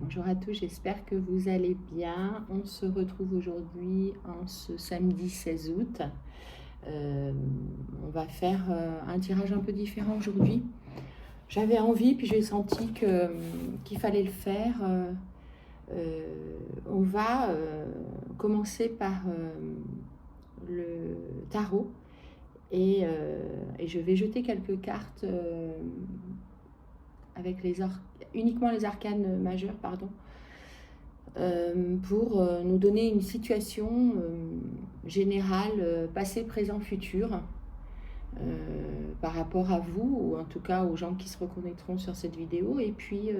Bonjour à tous, j'espère que vous allez bien. On se retrouve aujourd'hui en ce samedi 16 août. On va faire un tirage un peu différent aujourd'hui. J'avais envie, puis j'ai senti qu'il fallait le faire. On va commencer par le tarot et je vais jeter quelques cartes avec uniquement les arcanes majeures, pardon, pour nous donner une situation générale, passé, présent, futur, par rapport à vous, ou en tout cas aux gens qui se reconnaîtront sur cette vidéo. Et puis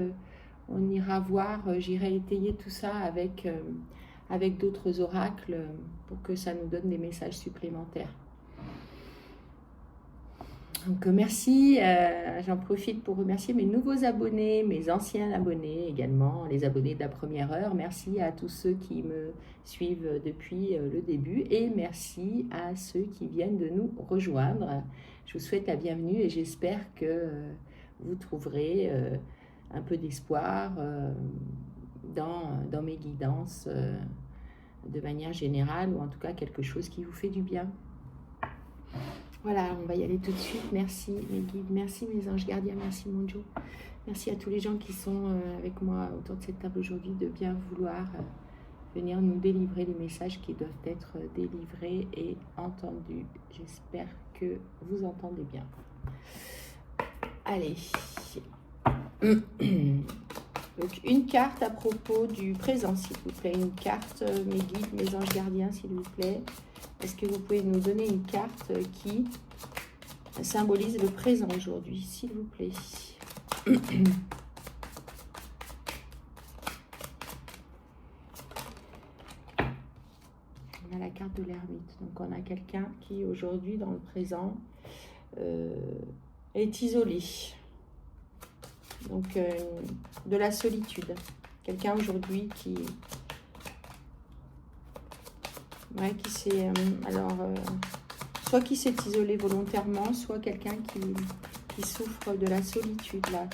on ira voir, j'irai étayer tout ça avec d'autres oracles pour que ça nous donne des messages supplémentaires. Donc merci, j'en profite pour remercier mes nouveaux abonnés, mes anciens abonnés également, les abonnés de la première heure. Merci à tous ceux qui me suivent depuis le début et merci à ceux qui viennent de nous rejoindre. Je vous souhaite la bienvenue et j'espère que vous trouverez un peu d'espoir dans mes guidances de manière générale, ou en tout cas quelque chose qui vous fait du bien. Voilà, on va y aller tout de suite. Merci mes guides, merci mes anges gardiens, merci mon Dieu. Merci à tous les gens qui sont avec moi autour de cette table aujourd'hui de bien vouloir venir nous délivrer les messages qui doivent être délivrés et entendus. J'espère que vous entendez bien. Allez. Donc une carte à propos du présent, s'il vous plaît. Une carte, mes guides, mes anges gardiens, s'il vous plaît. Est-ce que vous pouvez nous donner une carte qui symbolise le présent aujourd'hui, s'il vous plaît? On a la carte de l'ermite. Donc on a quelqu'un qui aujourd'hui, dans le présent, est isolé. Donc de la solitude. Quelqu'un aujourd'hui qui... Ouais, qui s'est... soit qui s'est isolé volontairement, soit quelqu'un qui souffre de la solitude, là.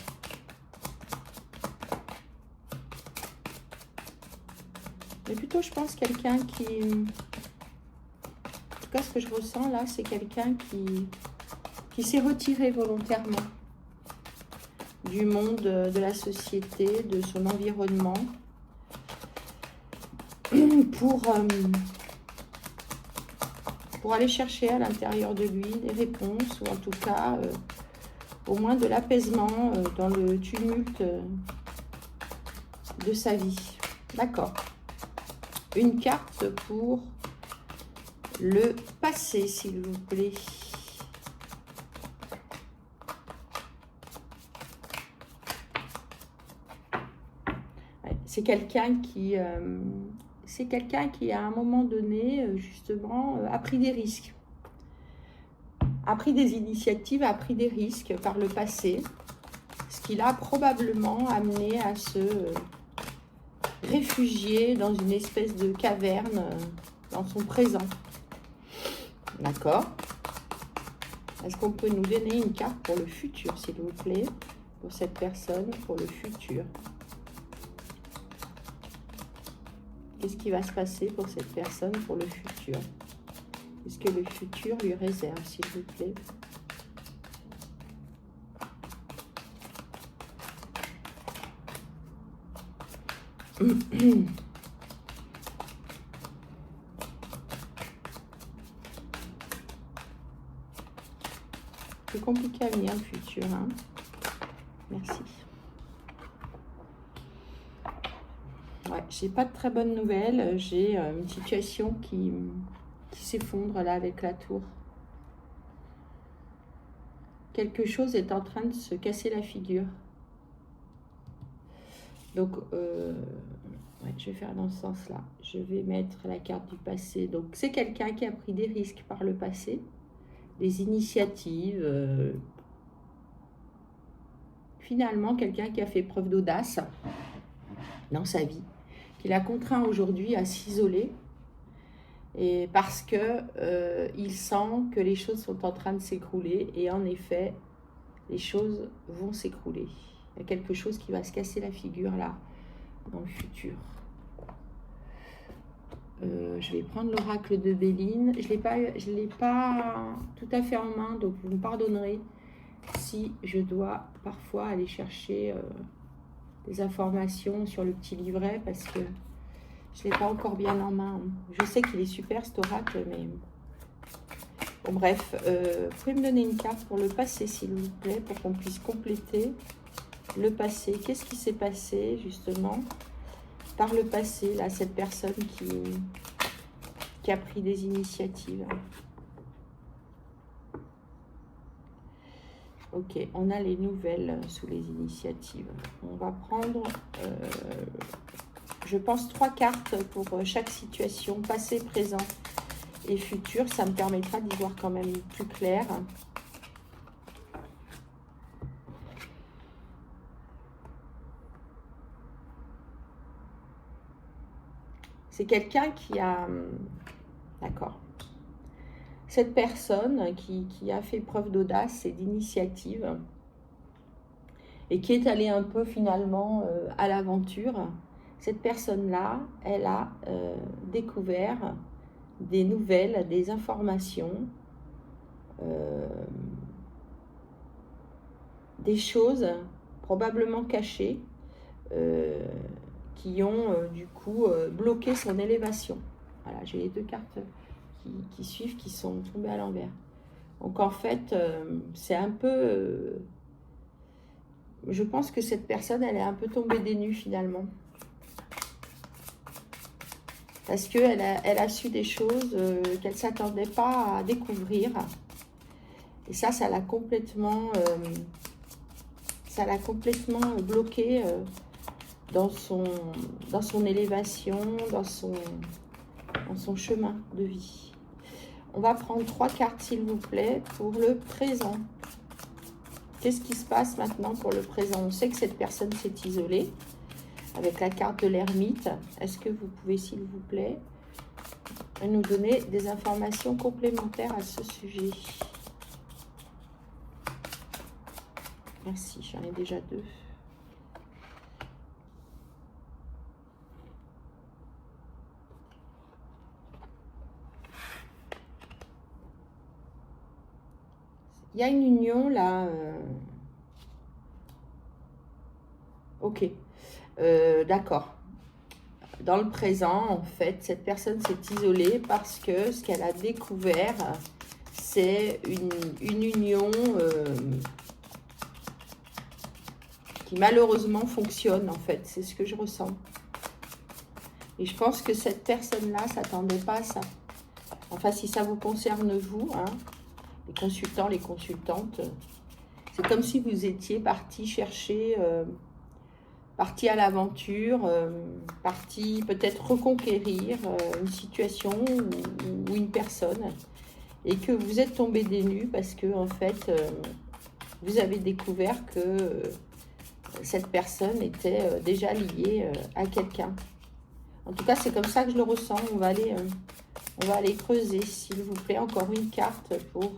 Mais plutôt, je pense, quelqu'un qui... En tout cas, ce que je ressens, là, c'est quelqu'un qui s'est retiré volontairement du monde, de la société, de son environnement, pour aller chercher à l'intérieur de lui des réponses, ou en tout cas, au moins de l'apaisement dans le tumulte de sa vie. D'accord. Une carte pour le passé, s'il vous plaît. Ouais, c'est quelqu'un qui... c'est quelqu'un qui, à un moment donné, justement, a pris des risques, a pris des initiatives, a pris des risques par le passé, ce qui l'a probablement amené à se réfugier dans une espèce de caverne dans son présent. D'accord? Est-ce qu'on peut nous donner une carte pour le futur, s'il vous plaît, pour cette personne, pour le futur? Qu'est-ce qui va se passer pour cette personne pour le futur? Qu'est-ce que le futur lui réserve, s'il vous plaît? C'est compliqué à venir, le futur, hein? Merci. Ouais, j'ai pas de très bonnes nouvelles. J'ai une situation qui s'effondre là avec la tour. Quelque chose est en train de se casser la figure. Donc, ouais, je vais faire dans ce sens-là. Je vais mettre la carte du passé. Donc, c'est quelqu'un qui a pris des risques par le passé, des initiatives. Finalement, quelqu'un qui a fait preuve d'audace dans sa vie, qui l'a contraint aujourd'hui à s'isoler, et parce que il sent que les choses sont en train de s'écrouler, et en effet, les choses vont s'écrouler. Il y a quelque chose qui va se casser la figure là, dans le futur. Je vais prendre l'oracle de Béline. Je ne l'ai pas tout à fait en main, donc vous me pardonnerez si je dois parfois aller chercher des informations sur le petit livret parce que je ne l'ai pas encore bien en main. Je sais qu'il est super cet oracle, mais... Bon, bref, vous pouvez me donner une carte pour le passé, s'il vous plaît, pour qu'on puisse compléter le passé. Qu'est-ce qui s'est passé, justement, par le passé, là, cette personne qui a pris des initiatives. Ok, on a les nouvelles sous les initiatives. On va prendre, je pense, 3 cartes pour chaque situation, passé, présent et futur. Ça me permettra d'y voir quand même plus clair. C'est quelqu'un qui a... D'accord. Cette personne qui a fait preuve d'audace et d'initiative et qui est allée un peu finalement à l'aventure, cette personne-là, elle a découvert des nouvelles, des informations, des choses probablement cachées qui ont du coup bloqué son élévation. Voilà, j'ai les 2 cartes qui suivent, qui sont tombées à l'envers. Donc en fait, c'est un peu... je pense que cette personne, elle est un peu tombée des nues finalement. Parce qu'elle a su des choses qu'elle ne s'attendait pas à découvrir. Et ça l'a complètement bloqué dans son élévation, dans son chemin de vie. On va prendre 3 cartes, s'il vous plaît, pour le présent. Qu'est-ce qui se passe maintenant pour le présent? On sait que cette personne s'est isolée avec la carte de l'ermite. Est-ce que vous pouvez, s'il vous plaît, nous donner des informations complémentaires à ce sujet? Merci, j'en ai déjà 2. Il y a une union là. Ok. D'accord. Dans le présent, en fait, cette personne s'est isolée parce que ce qu'elle a découvert, c'est une union qui malheureusement fonctionne, en fait. C'est ce que je ressens. Et je pense que cette personne-là ne s'attendait pas à ça. Enfin, si ça vous concerne vous, hein, les consultants, les consultantes, c'est comme si vous étiez parti chercher, parti à l'aventure, parti peut-être reconquérir une situation ou une personne, et que vous êtes tombé des nues parce que en fait, vous avez découvert que cette personne était déjà liée à quelqu'un. En tout cas, c'est comme ça que je le ressens. On va aller creuser, s'il vous plaît. Encore une carte pour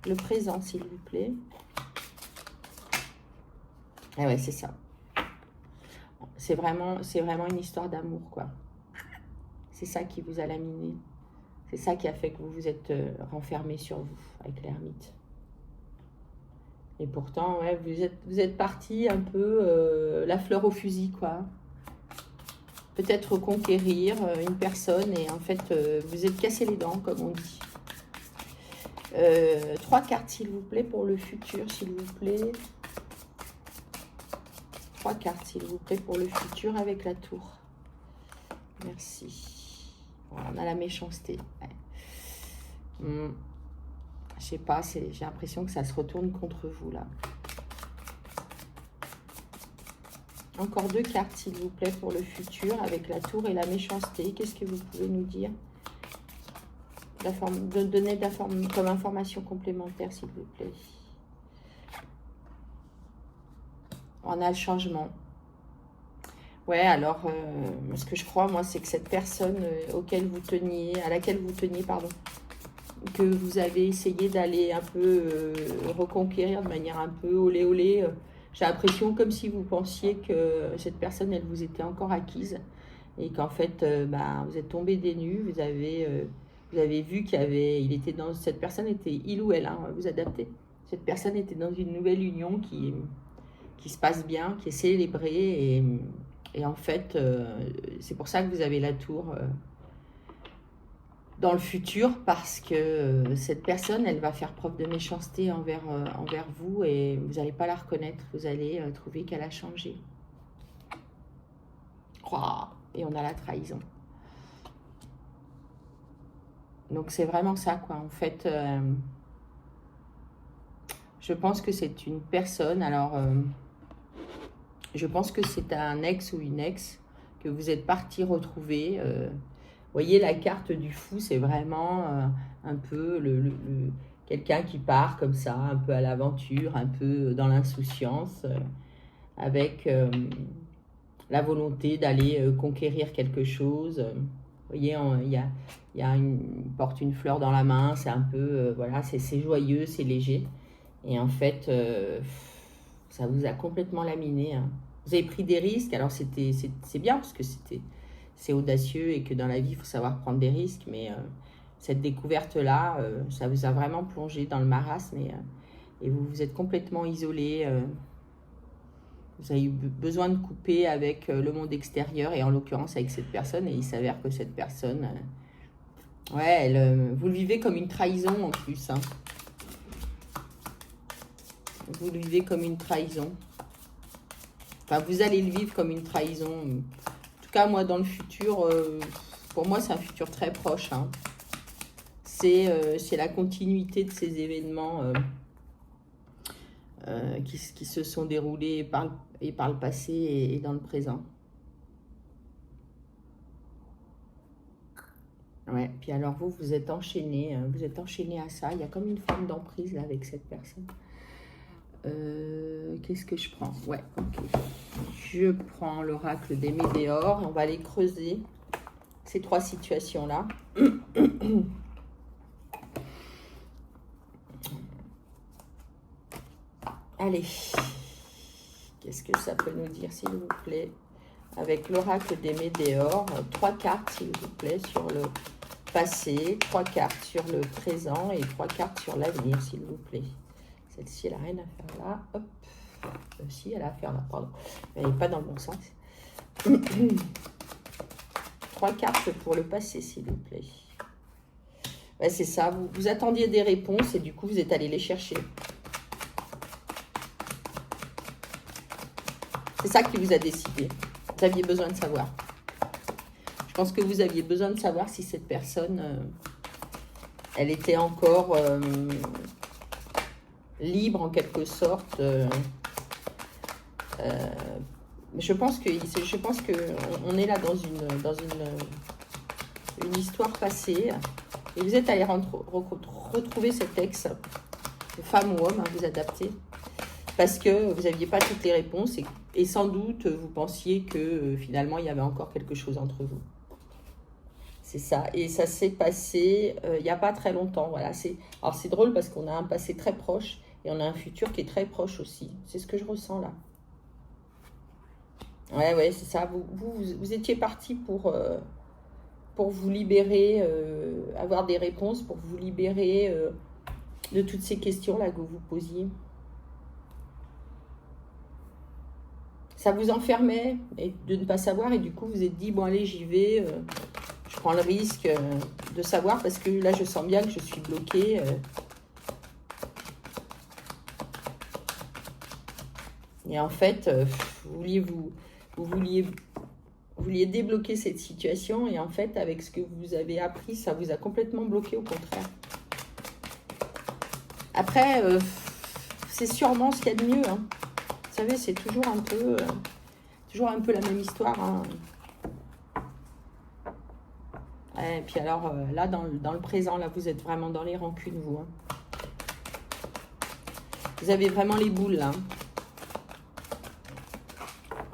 le présent, s'il vous plaît. Ah ouais, c'est ça. C'est vraiment une histoire d'amour, quoi. C'est ça qui vous a laminé. C'est ça qui a fait que vous vous êtes renfermé sur vous avec l'ermite. Et pourtant, ouais, vous êtes parti un peu la fleur au fusil, quoi. Peut-être reconquérir une personne et en fait, vous êtes cassé les dents, comme on dit. 3 cartes, s'il vous plaît, pour le futur, s'il vous plaît. 3 cartes, s'il vous plaît, pour le futur avec la tour. Merci. Voilà, on a la méchanceté. Ouais. Je sais pas, j'ai l'impression que ça se retourne contre vous, là. Encore 2 cartes, s'il vous plaît, pour le futur avec la tour et la méchanceté. Qu'est-ce que vous pouvez nous dire? Donner comme information complémentaire, s'il vous plaît. On a le changement. Ouais, alors, ce que je crois, moi, c'est que cette personne à laquelle vous teniez, pardon, que vous avez essayé d'aller un peu reconquérir de manière un peu olé olé, J'ai l'impression comme si vous pensiez que cette personne, elle vous était encore acquise et qu'en fait, bah, vous êtes tombé des nues, vous avez vu cette personne était il ou elle, hein, vous adaptez. Cette personne était dans une nouvelle union qui se passe bien, qui est célébrée et en fait, c'est pour ça que vous avez la tour dans le futur parce que cette personne, elle va faire preuve de méchanceté envers vous et vous n'allez pas la reconnaître. Vous allez trouver qu'elle a changé. Et on a la trahison. Donc c'est vraiment ça, quoi. En fait, je pense que c'est une personne. Alors, je pense que c'est un ex ou une ex que vous êtes parti retrouver. Vous voyez, la carte du fou, c'est vraiment un peu quelqu'un qui part comme ça, un peu à l'aventure, un peu dans l'insouciance, avec la volonté d'aller conquérir quelque chose. Vous voyez, il porte une fleur dans la main, c'est un peu, voilà, c'est joyeux, c'est léger. Et en fait, ça vous a complètement laminé, hein. Vous avez pris des risques, alors c'est bien parce que c'est audacieux et que dans la vie, il faut savoir prendre des risques. Mais cette découverte-là, ça vous a vraiment plongé dans le marasme et vous vous êtes complètement isolé. Vous avez eu besoin de couper avec le monde extérieur et en l'occurrence avec cette personne. Et il s'avère que cette personne, ouais, vous le vivez comme une trahison en plus, hein. Vous le vivez comme une trahison. Enfin, vous allez le vivre comme une trahison. En tout cas, moi, dans le futur, pour moi, c'est un futur très proche, hein. C'est la continuité de ces événements qui se sont déroulés par le passé et dans le présent. Ouais, puis alors vous êtes enchaîné à ça. Il y a comme une forme d'emprise là avec cette personne. Qu'est-ce que je prends? Ouais, ok. Je prends l'oracle des météores. On va aller creuser ces trois situations-là. Allez. Qu'est-ce que ça peut nous dire, s'il vous plaît? Avec l'oracle des météores, 3 cartes, s'il vous plaît, sur le passé, 3 cartes sur le présent et 3 cartes sur l'avenir, s'il vous plaît. Celle-ci, elle n'a rien à faire là. Hop. Si, elle a à faire là, pardon. Elle n'est pas dans le bon sens. 3 cartes pour le passé, s'il vous plaît. Ouais, c'est ça. Vous attendiez des réponses et du coup, vous êtes allé les chercher. C'est ça qui vous a décidé. Vous aviez besoin de savoir. Je pense que vous aviez besoin de savoir si cette personne, elle était encore libre en quelque sorte. Je pense que on est là dans une histoire passée et vous êtes allé retrouver cet ex, femme ou homme, hein, vous adaptez, parce que vous n'aviez pas toutes les réponses et sans doute vous pensiez que finalement il y avait encore quelque chose entre vous. C'est ça, et ça s'est passé il n'y a pas très longtemps. Voilà. Alors c'est drôle parce qu'on a un passé très proche et on a un futur qui est très proche aussi. C'est ce que je ressens là. Ouais, c'est ça. Vous étiez parti pour vous libérer, avoir des réponses, pour vous libérer de toutes ces questions-là que vous vous posiez. Ça vous enfermait de ne pas savoir et du coup vous êtes dit, bon allez, j'y vais, je prends le risque de savoir parce que là je sens bien que je suis bloquée. Et en fait, vous vouliez débloquer cette situation et en fait, avec ce que vous avez appris, ça vous a complètement bloqué au contraire. Après, c'est sûrement ce qu'il y a de mieux, hein. Vous savez, c'est toujours un peu la même histoire, hein. Et puis alors, là, dans le présent, là, vous êtes vraiment dans les rancunes, vous, hein. Vous avez vraiment les boules, là.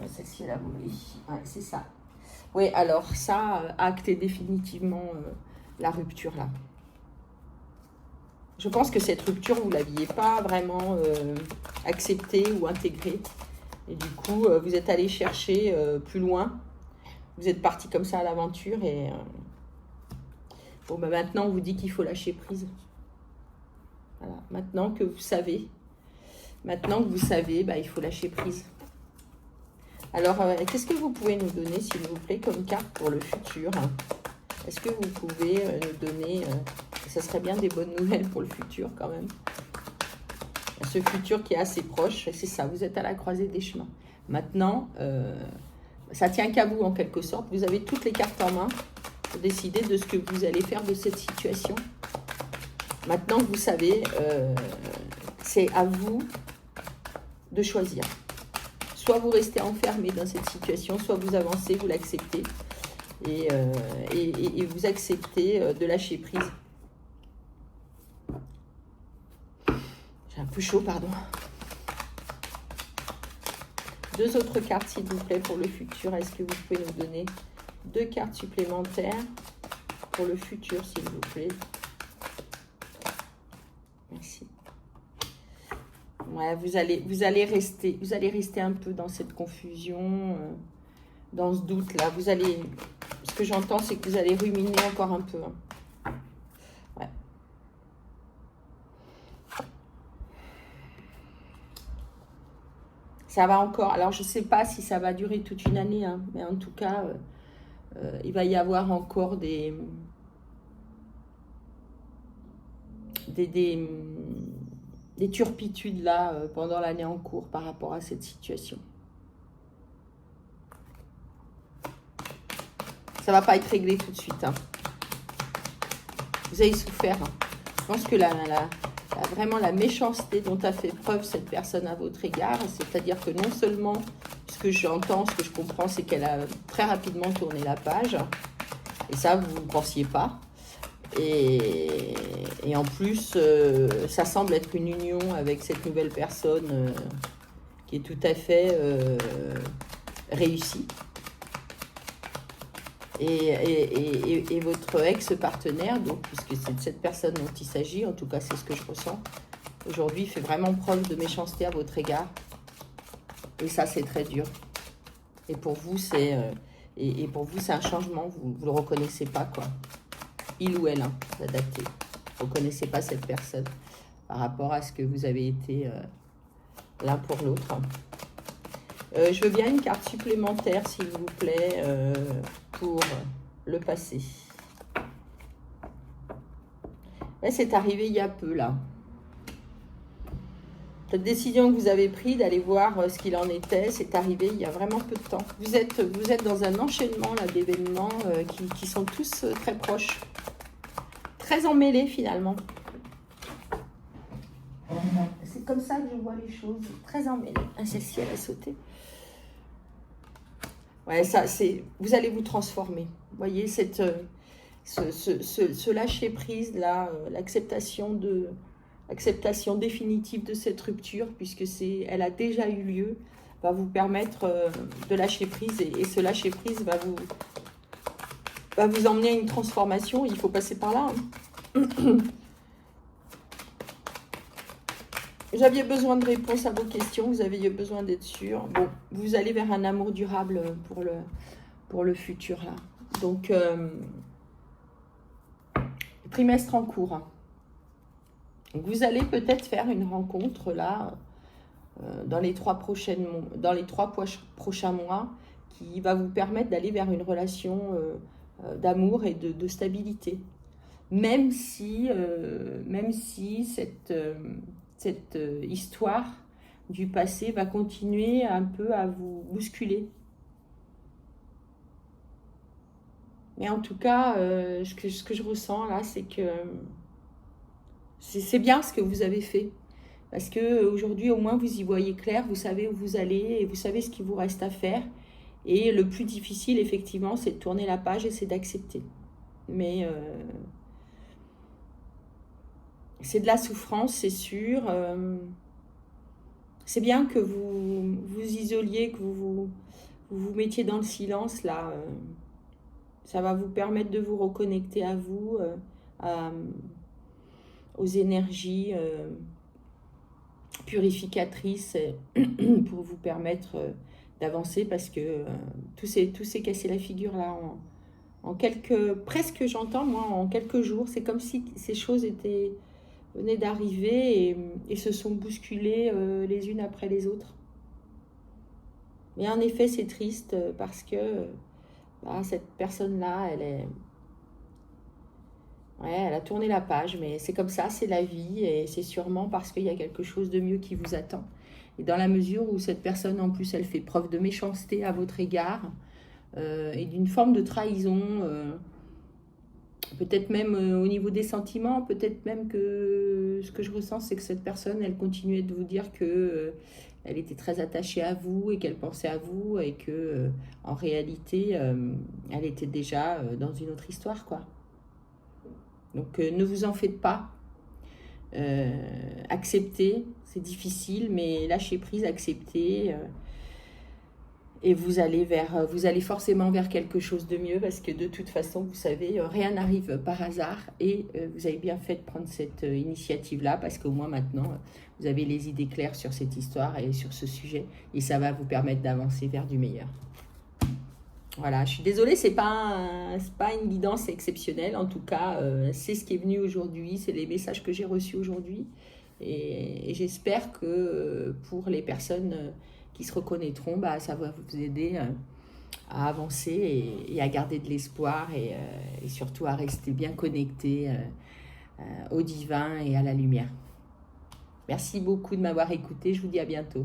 Celle-ci, elle a boulé. Ouais, c'est ça. Oui, alors, ça acte définitivement la rupture, là. Je pense que cette rupture, vous ne l'aviez pas vraiment acceptée ou intégrée. Et du coup, vous êtes allé chercher plus loin. Vous êtes parti comme ça à l'aventure. Et bon, bah, maintenant, on vous dit qu'il faut lâcher prise. Voilà. Maintenant que vous savez, bah, il faut lâcher prise. Alors, qu'est-ce que vous pouvez nous donner, s'il vous plaît, comme carte pour le futur? Est-ce que vous pouvez nous donner... ça serait bien des bonnes nouvelles pour le futur, quand même. Ce futur qui est assez proche, c'est ça, vous êtes à la croisée des chemins. Maintenant, ça tient qu'à vous, en quelque sorte. Vous avez toutes les cartes en main pour décider de ce que vous allez faire de cette situation. Maintenant, vous savez, c'est à vous de choisir. Soit vous restez enfermé dans cette situation, soit vous avancez, vous l'acceptez et vous acceptez de lâcher prise. J'ai un peu chaud, pardon. 2 autres cartes, s'il vous plaît, pour le futur. Est-ce que vous pouvez nous donner 2 cartes supplémentaires pour le futur, s'il vous plaît? Merci. Ouais, vous allez rester un peu dans cette confusion, dans ce doute-là. Ce que j'entends, c'est que vous allez ruminer encore un peu. Ouais. Ça va encore. Alors, je ne sais pas si ça va durer toute une année, hein, mais en tout cas, il va y avoir encore des turpitudes là pendant l'année en cours par rapport à cette situation. Ça va pas être réglé tout de suite. Hein. Vous avez souffert. Hein. Je pense que vraiment la méchanceté dont a fait preuve cette personne à votre égard, c'est-à-dire que non seulement ce que j'entends, ce que je comprends, c'est qu'elle a très rapidement tourné la page, et ça vous ne pensiez pas, et en plus ça semble être une union avec cette nouvelle personne qui est tout à fait réussie. Et votre ex-partenaire, donc, puisque c'est de cette personne dont il s'agit, en tout cas c'est ce que je ressens, aujourd'hui fait vraiment preuve de méchanceté à votre égard. Et ça, c'est très dur. Et pour vous, c'est un changement, vous ne le reconnaissez pas, quoi. Il ou elle, hein, adapté. Vous ne reconnaissez pas cette personne par rapport à ce que vous avez été l'un pour l'autre. Je veux bien une carte supplémentaire, s'il vous plaît, pour le passé. Ouais, c'est arrivé il y a peu, là. Cette décision que vous avez prise d'aller voir ce qu'il en était, c'est arrivé il y a vraiment peu de temps. Vous êtes dans un enchaînement là d'événements qui sont tous très proches. Très emmêlés, finalement. C'est comme ça que je vois les choses. Très emmêlés. Ah, celle-ci, elle a sauté. Ouais, ça, vous allez vous transformer. Vous voyez, ce lâcher prise là, l'acceptation définitive de cette rupture, puisque elle a déjà eu lieu, va vous permettre de lâcher prise, et ce lâcher prise va vous emmener à une transformation. Il faut passer par là. Hein. Vous aviez besoin de réponses à vos questions, vous aviez besoin d'être sûr. Bon, vous allez vers un amour durable pour le futur, là. Donc, trimestre en cours. Vous allez peut-être faire une rencontre, là, dans les 3 prochains mois, qui va vous permettre d'aller vers une relation d'amour et de stabilité. Même si cette histoire du passé va continuer un peu à vous bousculer. Mais en tout cas, ce que je ressens là, c'est que c'est bien ce que vous avez fait. Parce qu'aujourd'hui, au moins, vous y voyez clair, vous savez où vous allez et vous savez ce qu'il vous reste à faire. Et le plus difficile, effectivement, c'est de tourner la page et c'est d'accepter. Mais c'est de la souffrance, c'est sûr. C'est bien que vous vous isoliez, que vous mettiez dans le silence, là. Ça va vous permettre de vous reconnecter à vous, aux énergies purificatrices pour vous permettre d'avancer, parce que tout s'est cassé la figure là en quelques, presque j'entends moi, en quelques jours. C'est comme si ces choses venaient d'arriver et se sont bousculées les unes après les autres. Mais en effet, c'est triste parce que cette personne-là, elle a tourné la page, mais c'est comme ça, c'est la vie, et c'est sûrement parce qu'il y a quelque chose de mieux qui vous attend. Et dans la mesure où cette personne, en plus, elle fait preuve de méchanceté à votre égard, et d'une forme de trahison, peut-être même au niveau des sentiments, peut-être même que ce que je ressens, c'est que cette personne, elle continuait de vous dire que elle était très attachée à vous et qu'elle pensait à vous, et que en réalité, elle était déjà dans une autre histoire, quoi. Donc ne vous en faites pas. Acceptez, c'est difficile, mais lâchez prise, acceptez. Et vous allez forcément vers quelque chose de mieux, parce que de toute façon, vous savez, rien n'arrive par hasard, et vous avez bien fait de prendre cette initiative-là, parce qu'au moins maintenant, vous avez les idées claires sur cette histoire et sur ce sujet, et ça va vous permettre d'avancer vers du meilleur. Voilà, je suis désolée, c'est pas une guidance exceptionnelle. En tout cas, c'est ce qui est venu aujourd'hui, c'est les messages que j'ai reçus aujourd'hui. Et j'espère que pour les personnes qui se reconnaîtront, ça va vous aider à avancer et à garder de l'espoir, et surtout à rester bien connecté au divin et à la lumière. Merci beaucoup de m'avoir écouté, je vous dis à bientôt.